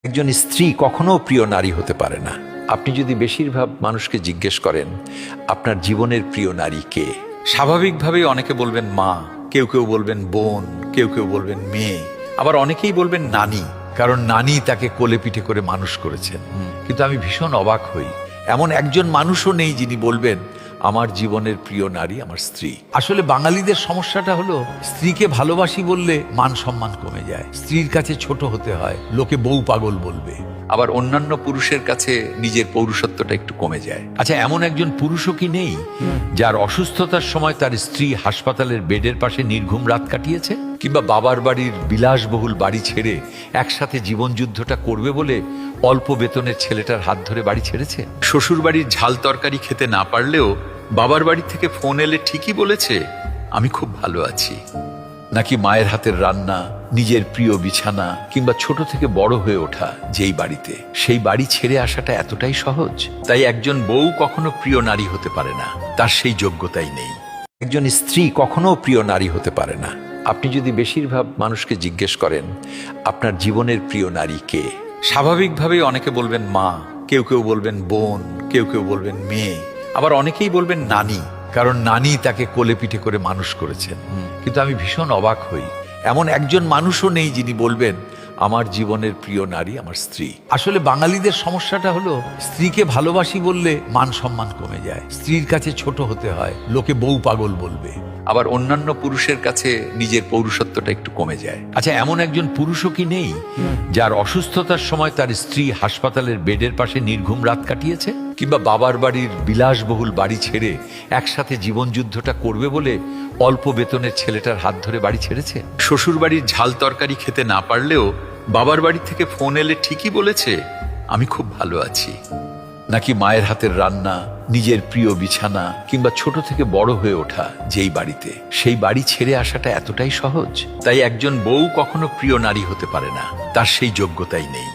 একজন স্ত্রী কখনো প্রিয় নারী হতে পারে না। আপনি যদি বেশিরভাগ মানুষকে জিজ্ঞেস করেন আপনার জীবনের প্রিয় নারী কে, স্বাভাবিকভাবেই অনেকে বলবেন মা, কেউ কেউ বলবেন বোন, কেউ কেউ বলবেন মেয়ে, আবার অনেকেই বলবেন নানি, কারণ নানি তাকে কোলে পিঠে করে মানুষ করেছেন। কিন্তু আমি ভীষণ অবাক হই, এমন একজন মানুষও নেই যিনি বলবেন আমার জীবনের প্রিয় নারী আমার স্ত্রী। আসলে বাঙালিদের সমস্যাটা হলো স্ত্রীকে ভালোবাসি বললে মান সম্মান কমে যায়, স্ত্রীর কাছে ছোট হতে হয়, লোকে বউ পাগল বলবে, আবার অন্যান্য পুরুষের কাছে নিজের পৌরুষত্বটা একটু কমে যায়। আচ্ছা, এমন একজন পুরুষও কি নেই যার অসুস্থতার সময় তার স্ত্রী হাসপাতালের বেডের পাশে নির্ঘুম রাত কাটিয়েছে, কিংবা বাবার বাড়ির বিলাসবহুল বাড়ি ছেড়ে একসাথে জীবনযুদ্ধটা করবে বলে অল্প বেতনের ছেলেটার হাত ধরে বাড়ি ছেড়েছে? শ্বশুর বাড়ির ঝাল তরকারি খেতে না পারলেও বাবার বাড়ি থেকে ফোন এলে ঠিকই বলেছে আমি খুব ভালো আছি। নাকি মায়ের হাতের রান্না, নিজের প্রিয় বিছানা, কিংবা ছোট থেকে বড় হয়ে ওঠা যেই বাড়িতে, সেই বাড়ি ছেড়ে আসাটা এতটাই সহজ? তাই একজন বউ কখনো প্রিয় নারী হতে পারে না, তার সেই যোগ্যতাই নেই। একজন স্ত্রী কখনো প্রিয় নারী হতে পারে না। আপনি যদি বেশিরভাগ মানুষকে জিজ্ঞেস করেন আপনার জীবনের প্রিয় নারী কে, স্বাভাবিকভাবেই অনেকে বলবেন মা, কেউ কেউ বলবেন বোন, কেউ কেউ বলবেন মেয়ে, আবার অনেকেই বলবেন নানি, কারণ নানি তাকে কোলে পিঠে করে মানুষ করেছেন। কিন্তু আমি ভীষণ অবাক হই, এমন একজন মানুষও নেই যিনি বলবেন আমার জীবনের প্রিয় নারী আমার স্ত্রী। আসলে বাঙালিদের সমস্যাটা হলো স্ত্রীকে ভালোবাসি বললে মান সম্মান কমে যায়, স্ত্রীর কাছে ছোট হতে হয়, লোকে বউ পাগল বলবে, আবার অন্যান্য পুরুষের কাছে নিজের পৌরুষত্বটা একটু কমে যায়। আচ্ছা, এমন একজন পুরুষও কি নেই যার অসুস্থতার সময় তার স্ত্রী হাসপাতালের বেডের পাশে নির্ঘুম রাত কাটিয়েছে, কিংবা বাবার বাড়ির বিলাসবহুল বাড়ি ছেড়ে একসাথে জীবনযুদ্ধটা করবে বলে অল্প বেতনের ছেলেটার হাত ধরে বাড়ি ছেড়েছে? শ্বশুর বাড়ির ঝাল তরকারি খেতে না পারলেও বাবার বাড়ি থেকে ফোন এলে ঠিকই বলেছে আমি খুব ভালো আছি। নাকি মায়ের হাতের রান্না, নিজের প্রিয় বিছানা, কিংবা ছোট থেকে বড় হয়ে ওঠা যেই বাড়িতে, সেই বাড়ি ছেড়ে আসাটা এতটাই সহজ? তাই একজন বউ কখনো প্রিয় নারী হতে পারে না, তার সেই যোগ্যতাই নেই।